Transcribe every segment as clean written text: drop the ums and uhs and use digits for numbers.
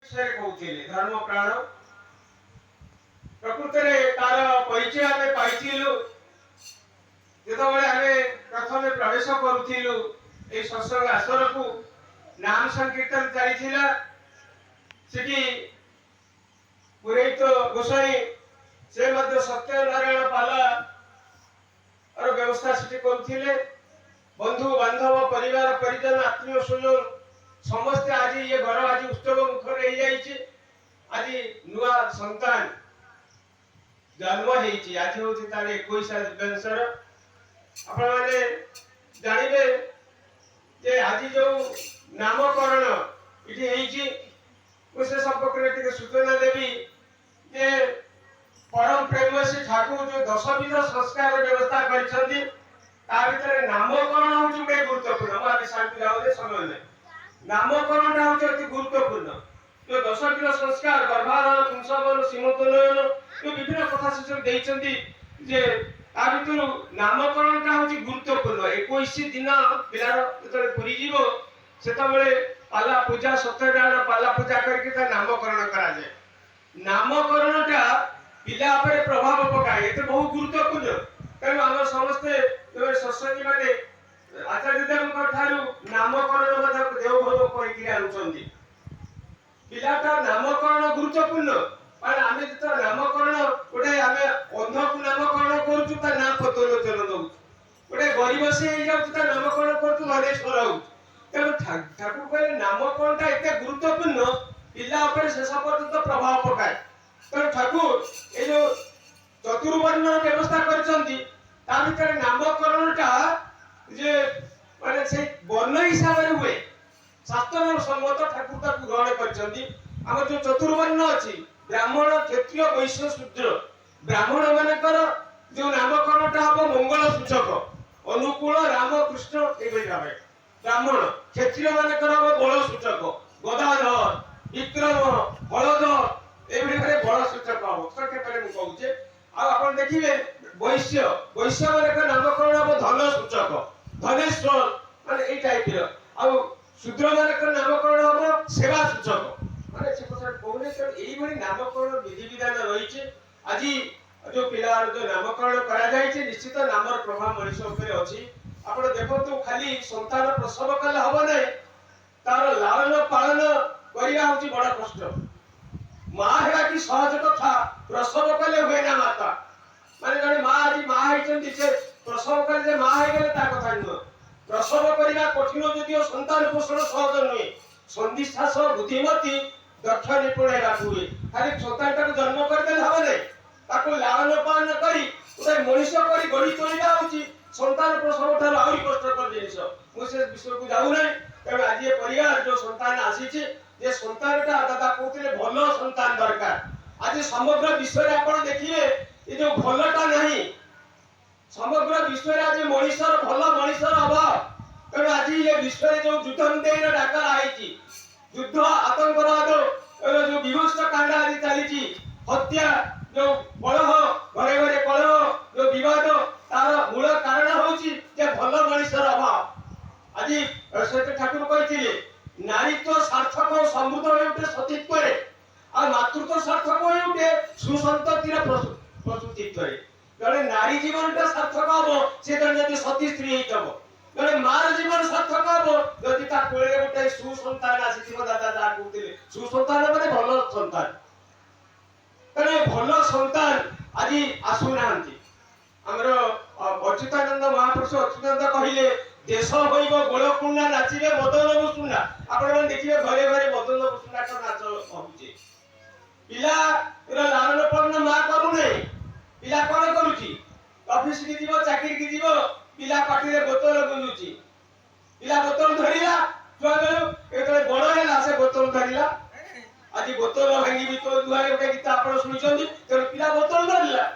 से कहते धर्म प्राण प्रकृत में तार परिचय आम पाइलु जो आम प्रथम प्रवेश करूँ ये सत्संग आश्रम को नाम संकीर्तन चली पुरोहित गोसाई से सत्यनारायण पाला और व्यवस्था करुले बंधु बांधव परिवार परिजन आत्मीय स्वजन समस्ते आज ये घर आज उत्सव मुखर हो जाइए। आज नुआ संतान जन्म होती आज हूँ तार 21 दिवसर आपण मैंने जानवे जे आज जो नामकरण ये से संपर्क सूचना देवी जे परम प्रेम से ठाकुर जो 10 विध संस्कार व्यवस्था कर नामकरण हूँ गोटे गुरुत्वपूर्ण मुझे शांति राव समय नहीं नामकरण हूँ अति गुरुत्वपूर्ण जो 10 विध संस्कार गर्भाधान पुंसवन सीमोत्तोलन जो विभिन्न कथा शिक्षक देते जे भर नामकरण हूँ गुरुत्वपूर्ण 21 दिन पिलार जो पुरी जीव से पाला पूजा सत्यनारायण पाला पूजा करके नामकरण कराए नामकरण टा पिला प्रभाव पकाए ये बहुत गुरुत्वपूर्ण तेणु आम समस्ते सत्संगी मैंने आचार्य देव नामकरण देवभोग कर पिलाटा नामकरण गुरुत्वपूर्ण आम जो नामकरण गोटे आम अंध को नामकरण करुँ ना पतलोचन दौ गोटे गरीब से नामकरण करेश्वर हो तेणु ठाकुर कहले नामकरण एत गुरुत्वपूर्ण पिला शेष पर्यंत प्रभाव पकाए तेणु ठाकुर ये जो चतुर्वर्ण व्यवस्था कर नामकरण टा जे माने से वर्ण हिसाब से हुए शास्त्र सम्मत ठाकुर ताकू ग्रहण कर जो चतुर्वर्ण अच्छी ब्राह्मण क्षत्रिय वैश्य शूद्र ब्राह्मण मानकर जो नामकरण टा हम मंगल सूचक अनुकूल राम कृष्ण ये भावे ब्राह्मण क्षत्रिय मानकर हम बल सूचक गदाधर विक्रम बलधर ये बल सूचक हम मुझे आप देखिए वैश्य वैश्य मानकर नामकरण हम धन सूचक धनेश्वर माने ये टाइप शूद्र मानकर नामकरण हम सेवा सूचक माने से कथा कहने यही नामकरण विधि विधान रही आज जो पिलार जो नामकरण करा जायछि निश्चित नामर प्रभाव मनुष्य ऊपर अछि आपण देखंतु खाली संतान प्रसव कले हबो नै तार लालन पालन करिया होछि बड़ कष्ट मां हेला कि सहज कथा प्रसव कले होय ना माता माने जने मां आज मां हैछन्ति से प्रसव कले जे मां हे गेले ता कथा न प्रसव करिया कठिन जदियो संतान पोषण सहज नुहे संदिष्टा सह बुद्धिमती दक्ष निपुण हुए खाली संतान जन्म करदे हबो नै ताको लालन पालन करी उदय मनुष्य करी गढ़ी तोलिया होची संतान प्रसव ठार आउरी कष्टकर जिनिस मुझे विषय को जाऊ नै तेणु आज ये परिवार जो संतान आसीछि जे संतानटा दादा कहते भल संतान दरकार आज समग्र विश्व रे आपण देखिए ये जो भलटा नहीं समग्र विश्व रे आज मनुष्यर भल मनुष्यर अभाव तेणु आज ये विश्व रे जो युद्ध देर डाकर आईछि युद्ध आतंकवाद जो विभत्स कांड आदि चली हत्या जो कलह घरे घरे कलह जो विवाद तार मूल कारण होची जे भल मनुष्यर अभाव आज सत्य ठाकुर कहथिले नारीत्व सार्थक और समृद्ध होउटे सतीत्व रे आ मातृत्व सार्थक होउटे सुसंततिर प्रसूतित्व रे जने नारी जीवनटा सार्थक हबो से जने जति सती स्त्री हेतबो जने मार जीवन सार्थक हबो जति ता कोळे गोटे सुसंतान आसीथिबो दादा ता कहथिले सुसंतान माने भल संतान तने भल संतान आज आसु नांती हमरो अच्युतानंद महापुरुष अच्युतानंद कहिले देश होइबो गोलकुंडा नाचिबे मदन बसुंडा आपण मन देखिबे घरे घरे मदन बसुंडा का नाच होउची पिला रो लालन पालन मा करू नै पिला कोन करूची ऑफिस की जीवो चाकरी की जीवो पिला पाटी रे बोतल गुंजुची पिला बोतल धरिला छुआ बेलु एतले बड़ हैला से बोतल धरिला आज बोतल भांगी भी तो दुआरे गोटे गीत आपण सुनिछन्ती तेणु पिला बोतल धरिला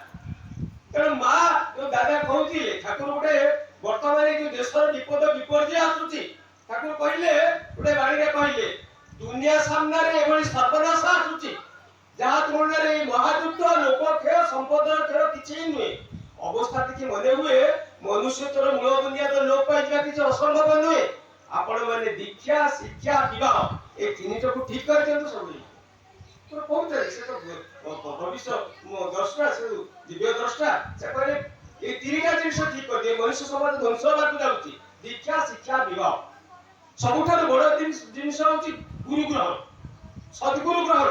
तेणु मा जो दादा कहउथिले ठाकुर गोटे वर्तमान जो देशर विपद विपर्जय आसुची ठाकुर कहले गोटे बाणी रे कहले दुनिया सामने रे एभली सर्वनाश आसुची जहा तुलना रे महायुद्ध लोक क्षय संपद क्षय किछि नुहे अवस्था किछि मने हुए मनुष्य तोर मूल बुनियाद लोप पाइबा किछि असंभव नुहे आपण माने दीक्षा शिक्षा विवाह ए तीनटा को ठीक कर देंतु सब କହୁଥିଲେ ସେ ତ ଭବିଷ୍ୟ ଦ୍ରଷ୍ଟା ସେ ଦିବ୍ୟ ଦ୍ରଷ୍ଟା ସେ କହିଲେ এই তিনটা জিনিস ঠিক করে দিয়ে মনুষ্য সমাজ ধ্বংস হବାକୁ ଯାଉଛି দীক্ষা শিক্ষা বিবাহ ସବୁଠାରୁ ବଡ଼ ଜିନିଷ ହେଉଛି ଗୁରୁ ଗ୍ରହଣ ସଦ୍ଗୁରୁ ଗ୍ରହଣ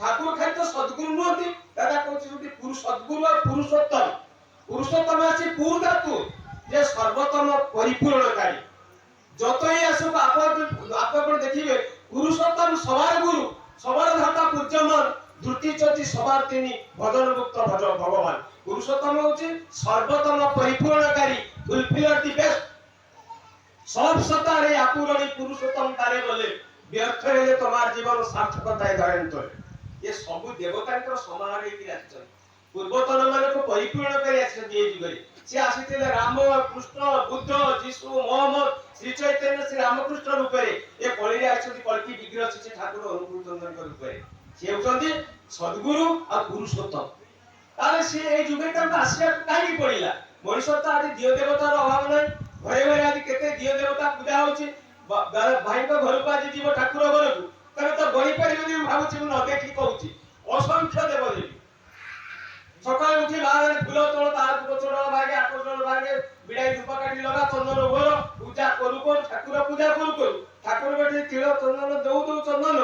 ଠାକୁର ଖାଲି ତ ସଦ୍ଗୁରୁ ନୁହନ୍ତି ଦାଦା କହୁଛନ୍ତି ସଦ୍ଗୁରୁ ଆଉ পুরুষোত্তম আছে পুর ধাতু যে সর্বতম পরিপূর্ণকারী যতই আসুক আপনার দেখিবে পুরুষোত্তম সবার গুরু সবার ধাতা পূজ্যমান দ্রুতি চতি সবার তিনি ভজন মুক্ত ভগবান পুরুষোত্তম হচ্ছে সর্বতম পরিপূর্ণকারী ফুলফিলার দি বেস্ট সব সত্তারে আপুরণী পুরুষোত্তম তারে বলে ব্যর্থ হলে তোমার জীবন সার্থকতায় ধরেন তোলে এ সবু দেবতাঙ্কর সমাহার হইকি আসছেন ପୂର୍ବତନ ମାନଙ୍କୁ ପରିପୂର୍ଣ୍ଣ କରି ଆସିଛନ୍ତି ଏ ଯୁଗରେ ସେ ଆସିଥିଲେ ରାମ କୃଷ୍ଣ ବୁଦ୍ଧ ଯୀଶୁ ମହମ୍ମଦ ଶ୍ରୀ ଚୈତନ୍ୟ ଶ୍ରୀ ରାମକୃଷ୍ଣ ରୂପରେ ଏ କଳିରେ ଆସିଛନ୍ତି କଳ୍କି ବିଗ୍ରହ ଶ୍ରୀ ଠାକୁର ଅନୁକୂଳ ଚନ୍ଦ୍ରଙ୍କ ରୂପରେ ସେ ହେଉଛନ୍ତି ସଦ୍ଗୁରୁ ଆଉ ପୁରୁଷୋତ୍ତମ ତାହେଲେ ସେ ଏଇ ଯୁଗରେ ତାଙ୍କୁ ଆସିବାକୁ କାହିଁକି ପଡ଼ିଲା ମଣିଷ ତ ଆଜି ଦିଅ ଦେବତାର ଅଭାବ ନାହିଁ ଘରେ ଘରେ ଆଜି କେତେ ଦିଅ ଦେବତା ପୂଜା ହଉଛି ଭାଇଙ୍କ ଘରକୁ ଆଜି ଯିବ ଠାକୁର ଘରକୁ ତମେ ତ ଗଣି ପାରିବନି ମୁଁ ଭାବୁଛି ମୁଁ ନ ଦେଖି କହୁଛି ଅସଂଖ୍ୟ ଦେବଦେବୀ সকালে উঠি বাহারে ফুল তোল তার বছর ভাগে আকর্ষণ ভাগে বিড়াই ধূপ কাটি লগা চন্দন ঘর পূজা করু কর ঠাকুর পূজা করু কর ঠাকুর বেটি তিল চন্দন দেউ দেউ চন্দন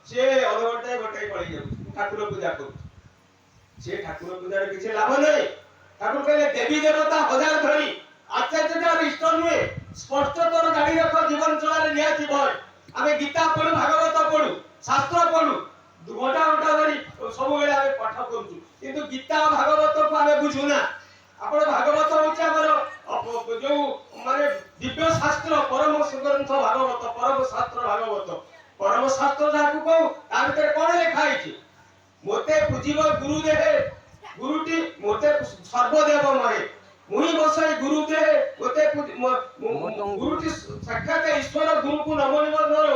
সে অধঘন্টায় ঘটাই পড়ি যাও ঠাকুর পূজা করু সে ঠাকুর পূজার কিছু লাভ নাই ঠাকুর কইলে দেবী দেবতা হাজার ধরি আচার্যটার ইষ্ট নুহে স্পষ্টতর জানি রাখ জীবন চলারে নিয়াতি ভয় আমি গীতা পড়ু ভাগবত পড়ু শাস্ত্র পড়ু ঘন্টা ঘন্টা ধরি ସବୁବେଳେ ଆମେ ପାଠ କରୁଛୁ କିନ୍ତୁ ଗୀତା ଭାଗବତକୁ ଆମେ ବୁଝୁନା ଆପଣ ଭାଗବତ ହଉଛି ଆମର ଯୋଉ ମାନେ ଦିବ୍ୟ ଶାସ୍ତ୍ର ପରମ ଗ୍ରନ୍ଥ ଭାଗବତ ପରମ ଶାସ୍ତ୍ର ଯାହାକୁ କହୁ ତା ଭିତରେ କଣ ଲେଖା ହେଇଛି ମୋତେ ପୂଜିବ ଗୁରୁ ଦେହେ ଗୁରୁଟି ମୋତେ ସର୍ବଦେବ ମହେ ମୁହିଁ ବସାଇ ଗୁରୁ ଦେହେ ମୋତେ ଗୁରୁଟି ସାକ୍ଷାତ ଈଶ୍ୱର ଗୁରୁକୁ ନମଣିବ ଧର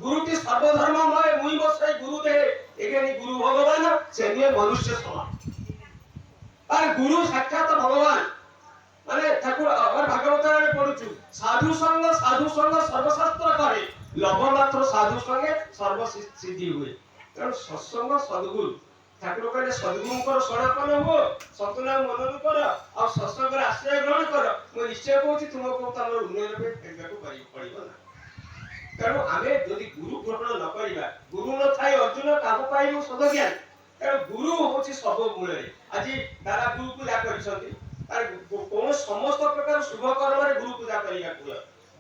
गुरुटी सर्वधर्ममय मुई बसाई गुरु दे एगेनी गुरु भगवान से निये मनुष्य समान पर गुरु साक्षात भगवान माने ठाकुर और भागवत में पढुछु साधु संग सर्वशास्त्र करे लभ मात्र साधु संगे सर्व सिद्धि हुए कारण सत्संग सद्गुरु ठाकुर कहले सद्गुरु कर शरणापन हो सतनाम मनन कर और सत्संग रे आश्रय ग्रहण कर मो निश्चय कहूची तुमको तमर उन्नयन पे फेरबाको पड़िबो ना कारण आमे यदि गुरु ग्रहण न करिबा गुरु न थाई अर्जुन काहु पाइबो सद ज्ञान कारण गुरु होची सब मूल रे आजि दादा गुरु पूजा करिसथि तार कोन समस्त प्रकार शुभ कर्म रे गुरु पूजा करिया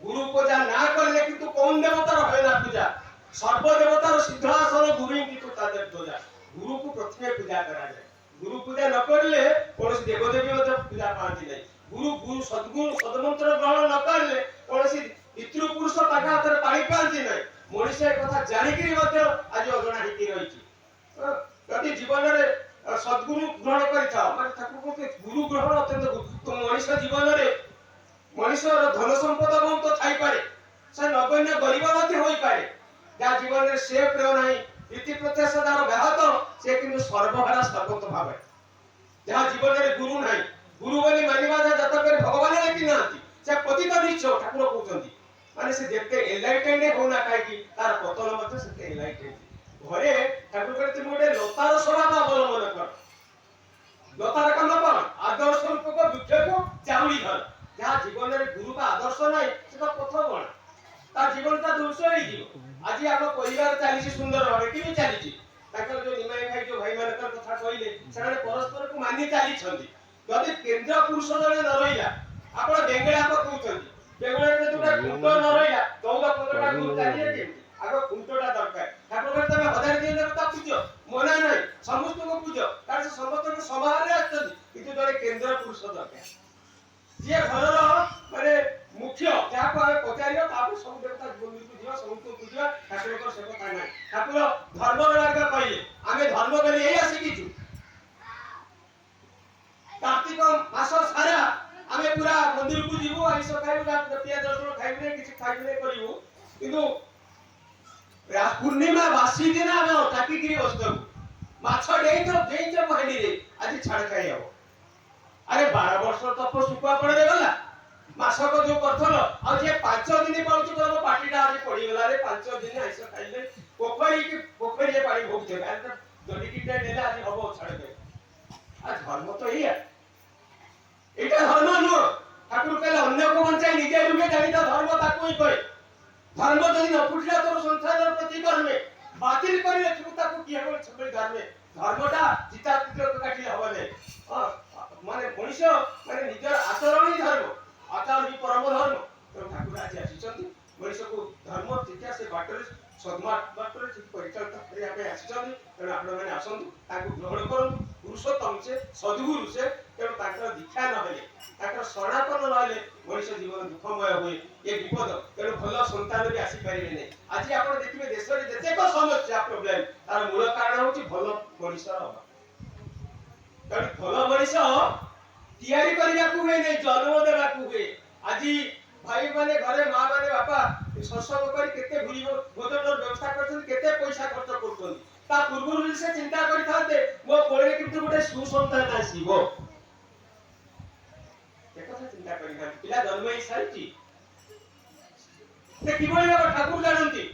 गुरु पूजा ना करले किंतु कोन देवता रे ना पूजा सर्व देवता रो सिद्धासन गुरु किंतु तादर पूजा गुरु को प्रथमे पूजा करा जाय गुरु पूजा न करले कोन देव देवी मत पूजा पाती नै गुरु सद्गुरु सदमंत्र ग्रहण न करले कोन पितृ पुरुष ताका हाथ पानी पाती नहीं मनुष्य कथा जानिकी आज अजणा होती रही यदि जीवन में सद्गुरु ग्रहण करें गुरु ग्रहण अत्यंत तो मनुष्य जीवन में मनुष्य धन संपद बहुत थी पारे से नगण्य गरीब हो पाए जहाँ जीवन में से प्रेम ना रीति प्रत्याशा तार व्याहत से कि सर्वहारा सर्वत भाव जहाँ जीवन में गुरु ना गुरु बोली मानवा जत भगवान लेकिन ना से पतित निश्चय ठाकुर कहते माने से देखते एनलाइटेंड होना काहे तार पतन मत से एनलाइटेंड घरे ठाकुर कहते मोडे लतार स्वभाव अवलंबन कर लतार काम कर आदर्श रूप को वृक्ष को चाउली धर जहाँ जीवन में गुरु का आदर्श नहीं से तो पथ बण ता जीवन ता ध्वंस हो जीव आज हम परिवार चली सुंदर भाव कि चली ताकर जो निमाय भाई जो भाई मानकर कथा कहले से परस्पर को मानि चली छथि यदि केंद्र पुरुष जने न रहिला आपण डेंगड़ा को कहउछथि बेगुड़ा में दुटा कुंट न रहिला 14 15टा गुरु चाहिए कि आगो कुंटटा दरकार ठाकुर कहते तमे हजार दिन देवता पूजो मना नहीं समस्त को पूजो कारण से समस्त को सभा रे आछथि किंतु जने केंद्र पुरुष दरकार जे घरर माने मुख्य जाको आमे पचारियो ताको सब देवता गुरु को दियो समस्त पूजो ठाकुर को से कथा नहीं ठाकुर धर्म मार्ग कहले आमे धर्म बोली एई आसी किछु कार्तिक मास सारा आमे पूरा मंदिर को जीवो आइस खाइबो पियाज रसुन खाइबो किछि खाइबो करिवो किंतु पूर्णिमा बासी दिन आमे टाकी गिरी बसतो माछ डेई तो पहाड़ी रे आज छाड़ खाइ हबो अरे 12 वर्ष तप सुकुआ पड़े गला मासक जो करथल आ जे 5 दिन पाउछु तो पार्टीटा आज पड़ी गला रे 5 दिन आइस खाइले पोखरी के पानी भोगते দলিকিটা নেলে আজ হব ছাড়বে আজ ধর্ম তো এইয়া এটা ধর্ম নয় ঠাকুর কলে অন্যকে বঞ্চাই নিজে ডুবে জানিতা ধর্ম তাকুই কয় ধর্ম যদি ন ফুটলা তোর সংসারের প্রতি কর্মে বাতিল করিলে তুমি তাকে কি হবে ছবি ধর্মে ধর্মটা জিতা পিতরকে কাটিলে হবে না মানে মଣିষ মানে নিজের আচরণই ধর্ম আচরণই পরম ধর্ম তেଣୁ ଠାକୁର ଆଜି ଆସିଛନ୍ତି ମଣିଷକୁ ଧର୍ମ ଶିକ୍ଷା ସେ ବାଟରେ ସଦ୍ମାର୍ଗ ବାଟରେ ଠିକ ପରିଚାଳିତ କରିବା ପାଇଁ ଆସିଛନ୍ତି ତେଣୁ ଆପଣମାନେ ଆସନ୍ତୁ ତାଙ୍କୁ ଗ୍ରହଣ କରନ୍ତୁ ପୁରୁଷୋତ୍ତମ ସେ ସଦ୍ଗୁରୁ ସେ ତେଣୁ ତାଙ୍କର ଦୀକ୍ଷା ନହେଲେ ତାଙ୍କର ଶରଣାପନ୍ନ ନହେଲେ ମଣିଷ ଜୀବନ ଦୁଃଖମୟ ହୁଏ ଏ ବିପଦ ତେଣୁ ଭଲ ସନ୍ତାନ ବି ଆସିପାରିବେ ନାହିଁ ଆଜି ଆପଣ ଦେଖିବେ ଦେଶରେ ଯେତେକ ସମସ୍ୟା ପ୍ରୋବ୍ଲେମ ତାର ମୂଳ କାରଣ ହେଉଛି ଭଲ ମଣିଷର ଅଭାବ ତେଣୁ ଭଲ ମଣିଷ ତିଆରି କରିବାକୁ ହୁଏ ନାହିଁ ଜନ୍ମ ଦେବାକୁ ହୁଏ ଆଜି भाई माने घरे मां माने बापा सत्संग करी केते भोजन व्यवस्था करछन केते पैसा खर्च करछन ता पूर्व से चिंता करि थाते मो कोळे किंतु गोटे सुसंतान आसीबो के कथा चिंता करि थाते पिला जन्म ही साइची से किबोली बाबा ठाकुर जानंती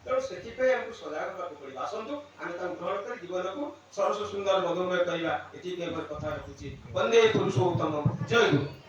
तो सेति पे हमकु सजाग होबा पड़िबा आसंतु आमे ता ग्रहण करी जीवन को सरस सुंदर मधुमय करिबा एति के कथा रखुची वंदे पुरुषोत्तम जय गुरु।